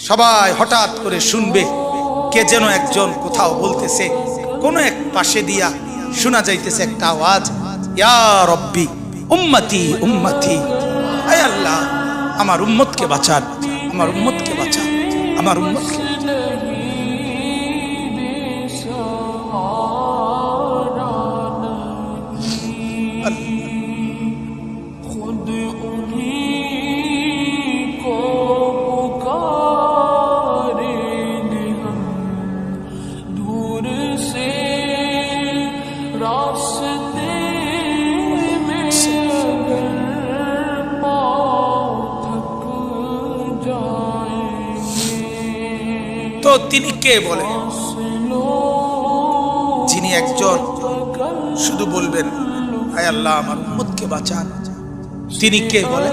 সবাই হঠাৎ করে শুনবে কে যেন একজন কোথাও বলতেছে, কোন এক পাশে দিয়া শোনা যাইতেছে একটা আওয়াজ, ইয়া রব্বি উম্মতি উম্মতি, আয় আল্লাহ আমার উম্মতকে বাঁচান, আমার উম্মতকে বাঁচান, আমার উম্মতকে। তো তিনি কে বলে? যিনি একজন শুধু বলবেন আয় আল্লাহ আমার উম্মতকে বাঁচান, তিনি কে বলে?